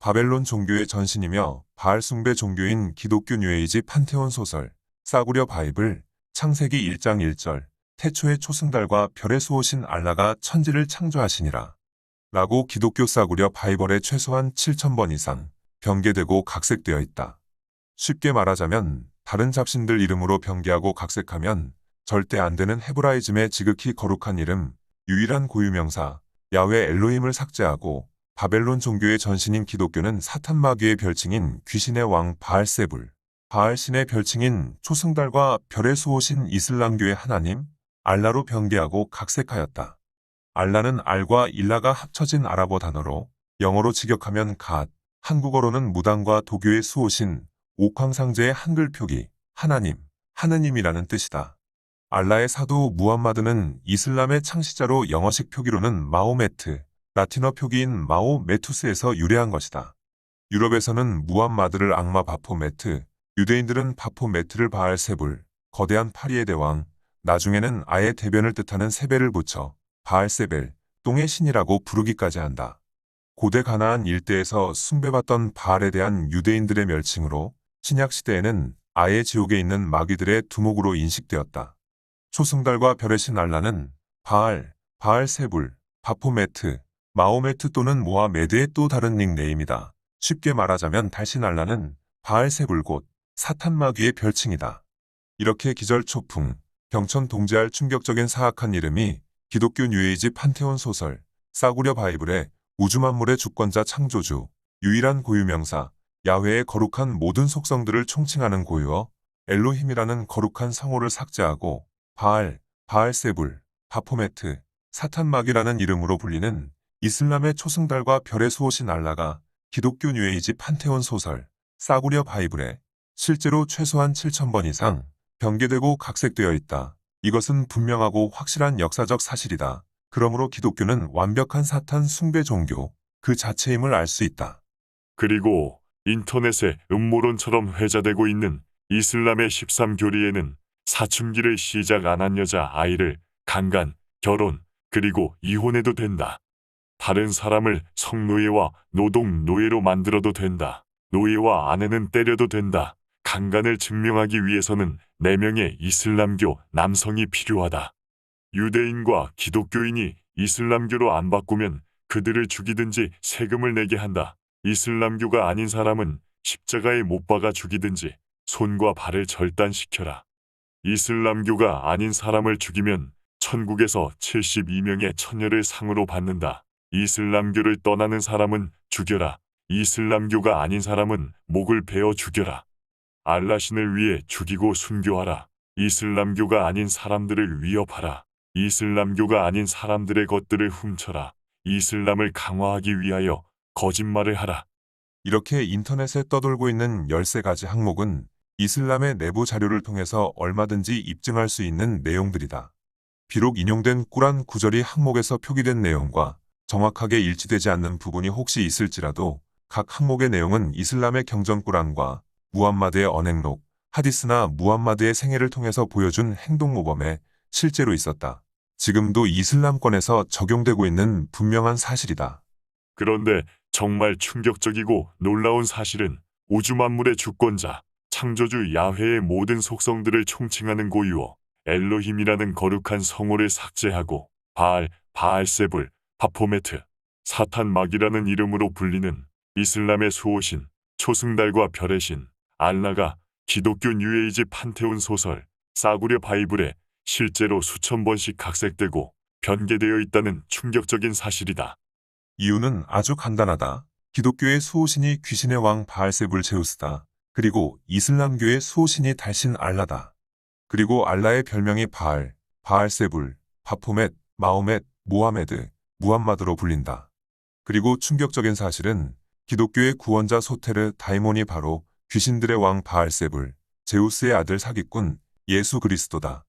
바벨론 종교의 전신이며 바알 숭배 종교인 기독교 뉴에이지 판테온 소설, 싸구려 바이블, 창세기 1장 1절, 태초의 초승달과 별의 수호신 알라가 천지를 창조하시니라. 라고 기독교 싸구려 바이벌에 최소한 7,000번 이상 변개되고 각색되어 있다. 쉽게 말하자면 다른 잡신들 이름으로 변개하고 각색하면 절대 안 되는 헤브라이즘의 지극히 거룩한 이름, 유일한 고유명사, 야훼 엘로힘을 삭제하고 바벨론 종교의 전신인 기독교는 사탄 마귀의 별칭인 귀신의 왕 바알세불, 바알신의 별칭인 초승달과 별의 수호신 이슬람교의 하나님, 알라로 변개하고 각색하였다. 알라는 알과 일라가 합쳐진 아랍어 단어로 영어로 직역하면 갓, 한국어로는 무당과 도교의 수호신, 옥황상제의 한글 표기, 하나님, 하느님이라는 뜻이다. 알라의 사도 무함마드는 이슬람의 창시자로 영어식 표기로는 마호메트, 라틴어 표기인 마호메투스에서 유래한 것이다. 유럽에서는 무함마드를 악마 바포메트, 유대인들은 바포메트를 바알세불, 거대한 파리의 대왕, 나중에는 아예 대변을 뜻하는 세벨을 붙여 바알세벨, 똥의 신이라고 부르기까지 한다. 고대 가나안 일대에서 숭배받던 바알에 대한 유대인들의 멸칭으로 신약시대에는 아예 지옥에 있는 마귀들의 두목으로 인식되었다. 초승달과 별의 신 알라는 바알, 바알세불, 바포메트, 마호메트 또는 모하메드의 또 다른 닉네임이다. 쉽게 말하자면 달신 알라는 바알세불 곧 사탄 마귀의 별칭이다. 이렇게 기절초풍, 병천동지할 충격적인 사악한 이름이 기독교 뉴에이지 판테온 소설, 싸구려 바이블의 우주만물의 주권자 창조주, 유일한 고유명사, 야훼의 거룩한 모든 속성들을 총칭하는 고유어, 엘로힘이라는 거룩한 성호를 삭제하고 바알, 바알세불, 바포메트, 사탄 마귀라는 이름으로 불리는 이슬람의 초승달과 별의 수호신 알라가 기독교 뉴에이지 판테온 소설, 싸구려 바이블에 실제로 최소한 7,000번 이상 변개되고 각색되어 있다. 이것은 분명하고 확실한 역사적 사실이다. 그러므로 기독교는 완벽한 사탄 숭배 종교 그 자체임을 알 수 있다. 그리고 인터넷에 음모론처럼 회자되고 있는 이슬람의 13교리에는 사춘기를 시작 안 한 여자 아이를 강간, 결혼, 그리고 이혼해도 된다. 다른 사람을 성노예와 노동노예로 만들어도 된다. 노예와 아내는 때려도 된다. 강간을 증명하기 위해서는 4명의 이슬람교 남성이 필요하다. 유대인과 기독교인이 이슬람교로 안 바꾸면 그들을 죽이든지 세금을 내게 한다. 이슬람교가 아닌 사람은 십자가에 못 박아 죽이든지 손과 발을 절단시켜라. 이슬람교가 아닌 사람을 죽이면 천국에서 72명의 처녀를 상으로 받는다. 이슬람교를 떠나는 사람은 죽여라. 이슬람교가 아닌 사람은 목을 베어 죽여라. 알라신을 위해 죽이고 순교하라. 이슬람교가 아닌 사람들을 위협하라. 이슬람교가 아닌 사람들의 것들을 훔쳐라. 이슬람을 강화하기 위하여 거짓말을 하라. 이렇게 인터넷에 떠돌고 있는 13가지 항목은 이슬람의 내부 자료를 통해서 얼마든지 입증할 수 있는 내용들이다. 비록 인용된 꾸란 구절이 항목에서 표기된 내용과 정확하게 일치되지 않는 부분이 혹시 있을지라도 각 항목의 내용은 이슬람의 경전 꾸란과 무함마드의 언행록, 하디스나 무함마드의 생애를 통해서 보여준 행동모범에 실제로 있었다. 지금도 이슬람권에서 적용되고 있는 분명한 사실이다. 그런데 정말 충격적이고 놀라운 사실은 우주 만물의 주권자, 창조주 야훼의 모든 속성들을 총칭하는 고유어 엘로힘이라는 거룩한 성호를 삭제하고 바알, 바알세불, 바포메트, 사탄 마귀라는 이름으로 불리는 이슬람의 수호신, 초승달과 별의 신, 알라가 기독교 뉴에이지 판테온 소설, 싸구려 바이블에 실제로 수천 번씩 각색되고 변개되어 있다는 충격적인 사실이다. 이유는 아주 간단하다. 기독교의 수호신이 귀신의 왕 바알세불 제우스다. 그리고 이슬람교의 수호신이 달신 알라다. 그리고 알라의 별명이 바알, 바알세불, 바포멧, 마호멧, 모하메드, 무함마드로 불린다. 그리고 충격적인 사실은 기독교의 구원자 소테르 다이몬이 바로 귀신들의 왕 바알세불, 제우스의 아들 사기꾼 예수 그리스도다.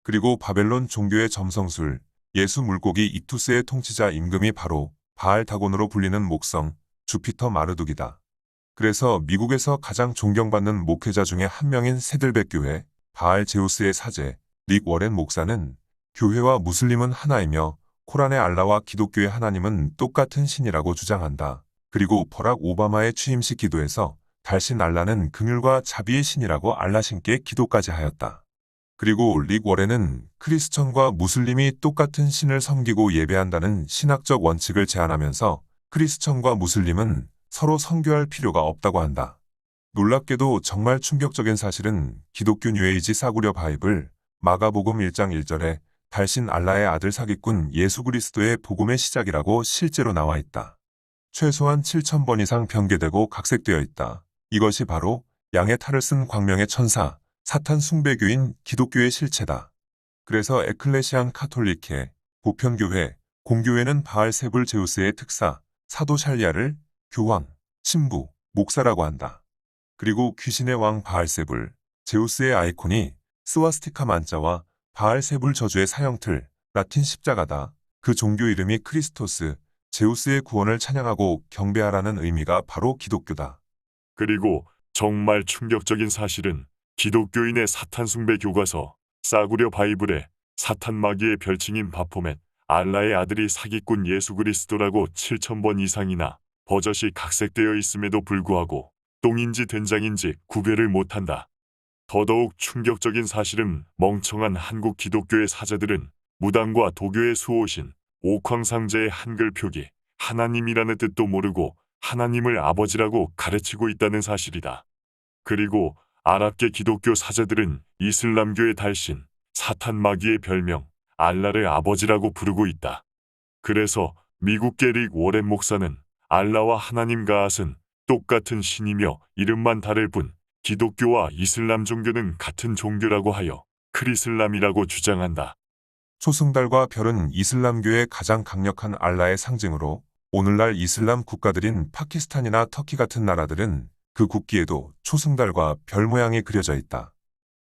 그리고 바벨론 종교의 점성술, 예수 물고기 이투스의 통치자 임금이 바로 바알 다곤으로 불리는 목성, 주피터 마르둑이다. 그래서 미국에서 가장 존경받는 목회자 중에 한 명인 세들백 교회, 바알 제우스의 사제, 릭 워렌 목사는 교회와 무슬림은 하나이며 코란의 알라와 기독교의 하나님은 똑같은 신이라고 주장한다. 그리고 버락 오바마의 취임식 기도에서 달신 알라는 긍휼과 자비의 신이라고 알라 신께 기도까지 하였다. 그리고 릭 워렌은 크리스천과 무슬림이 똑같은 신을 섬기고 예배한다는 신학적 원칙을 제안하면서 크리스천과 무슬림은 서로 선교할 필요가 없다고 한다. 놀랍게도 정말 충격적인 사실은 기독교 뉴에이지 싸구려 바이블 마가복음 1장 1절에 달신 알라의 아들 사기꾼 예수 그리스도의 복음의 시작이라고 실제로 나와 있다. 최소한 7,000번 이상 변개되고 각색되어 있다. 이것이 바로 양의 탈을 쓴 광명의 천사, 사탄 숭배교인 기독교의 실체다. 그래서 에클레시안 카톨리케, 보편교회, 공교회는 바알세불 제우스의 특사, 사도 샬리아를 교황, 신부, 목사라고 한다. 그리고 귀신의 왕 바알세불, 제우스의 아이콘이 스와스티카 만자와 바알세불 저주의 사형틀, 라틴 십자가다. 그 종교 이름이 크리스토스, 제우스의 구원을 찬양하고 경배하라는 의미가 바로 기독교다. 그리고 정말 충격적인 사실은 기독교인의 사탄 숭배 교과서 싸구려 바이블에 사탄 마귀의 별칭인 바포멧, 알라의 아들이 사기꾼 예수 그리스도라고 7,000번 이상이나 버젓이 각색되어 있음에도 불구하고 똥인지 된장인지 구별을 못한다. 더더욱 충격적인 사실은 멍청한 한국 기독교의 사자들은 무당과 도교의 수호신 옥황상제의 한글 표기 하나님이라는 뜻도 모르고 하나님을 아버지라고 가르치고 있다는 사실이다. 그리고 아랍계 기독교 사자들은 이슬람교의 달신, 사탄 마귀의 별명, 알라를 아버지라고 부르고 있다. 그래서 미국계 릭 워렌 목사는 알라와 하나님 가앗은 똑같은 신이며 이름만 다를 뿐 기독교와 이슬람 종교는 같은 종교라고 하여 크리슬람이라고 주장한다. 초승달과 별은 이슬람교의 가장 강력한 알라의 상징으로 오늘날 이슬람 국가들인 파키스탄이나 터키 같은 나라들은 그 국기에도 초승달과 별 모양이 그려져 있다.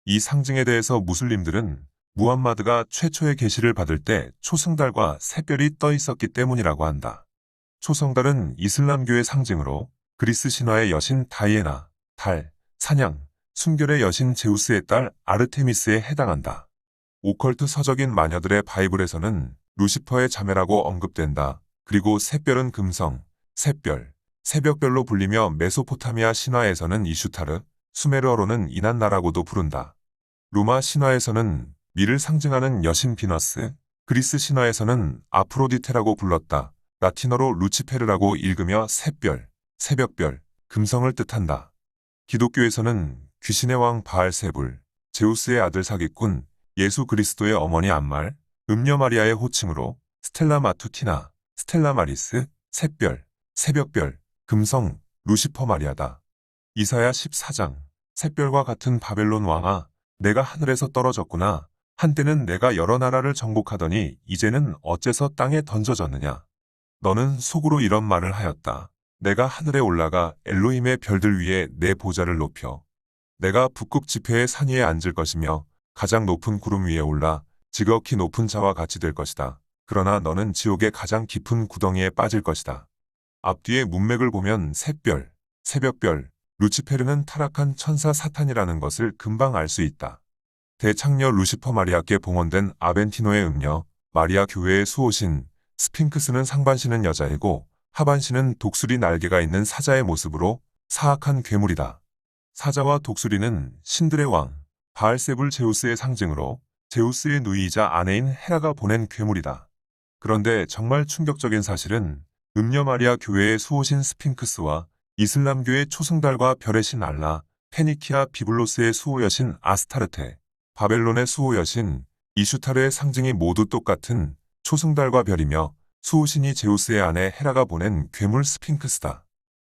이 상징에 대해서 무슬림들은 무함마드가 최초의 계시를 받을 때 초승달과 새별이 떠 있었기 때문이라고 한다. 초승달은 이슬람교의 상징으로 그리스 신화의 여신 다이애나, 달, 사냥, 순결의 여신 제우스의 딸 아르테미스에 해당한다. 오컬트 서적인 마녀들의 바이블에서는 루시퍼의 자매라고 언급된다. 그리고 샛별은 금성, 샛별, 새벽별로 불리며 메소포타미아 신화에서는 이슈타르, 수메르어로는 이난나라고도 부른다. 로마 신화에서는 미를 상징하는 여신 비너스, 그리스 신화에서는 아프로디테라고 불렀다. 라틴어로 루치페르라고 읽으며 샛별, 새벽별, 금성을 뜻한다. 기독교에서는 귀신의 왕 바알세불, 제우스의 아들 사기꾼, 예수 그리스도의 어머니 안말, 음녀 마리아의 호칭으로 스텔라 마투티나, 스텔라 마리스, 샛별, 새벽별, 금성, 루시퍼 마리아다. 이사야 14장, 샛별과 같은 바벨론 왕아, 내가 하늘에서 떨어졌구나. 한때는 내가 여러 나라를 정복하더니 이제는 어째서 땅에 던져졌느냐. 너는 속으로 이런 말을 하였다. 내가 하늘에 올라가 엘로힘의 별들 위에 내 보좌를 높여. 내가 북극 지폐의 산 위에 앉을 것이며 가장 높은 구름 위에 올라 지극히 높은 자와 같이 될 것이다. 그러나 너는 지옥의 가장 깊은 구덩이에 빠질 것이다. 앞뒤의 문맥을 보면 샛별, 새벽별, 루치페르는 타락한 천사 사탄이라는 것을 금방 알 수 있다. 대창녀 루시퍼 마리아께 봉헌된 아벤티노의 음녀, 마리아 교회의 수호신, 스핑크스는 상반신은 여자이고 하반신은 독수리 날개가 있는 사자의 모습으로 사악한 괴물이다. 사자와 독수리는 신들의 왕, 바알세불 제우스의 상징으로 제우스의 누이이자 아내인 헤라가 보낸 괴물이다. 그런데 정말 충격적인 사실은 음녀 마리아 교회의 수호신 스핑크스와 이슬람교의 초승달과 별의 신 알라, 페니키아 비블로스의 수호여신 아스타르테, 바벨론의 수호여신 이슈타르의 상징이 모두 똑같은 초승달과 별이며 수호신이 제우스의 아내 헤라가 보낸 괴물 스핑크스다.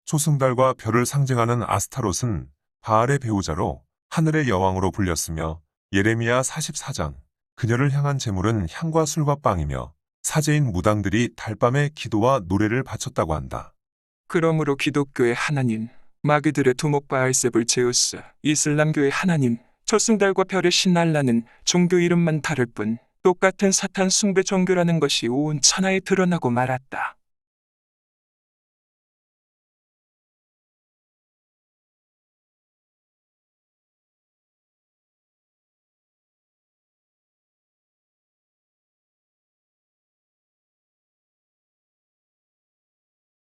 초승달과 별을 상징하는 아스타롯은 바알의 배우자로 하늘의 여왕으로 불렸으며 예레미야 44장, 그녀를 향한 제물은 향과 술과 빵이며 사제인 무당들이 달밤에 기도와 노래를 바쳤다고 한다. 그러므로 기독교의 하나님, 마귀들의 두목 바알세불 제우스, 이슬람교의 하나님, 초승달과 별의 신 알라는 종교 이름만 다를 뿐 똑같은 사탄 숭배 종교라는 것이 온 천하에 드러나고 말았다.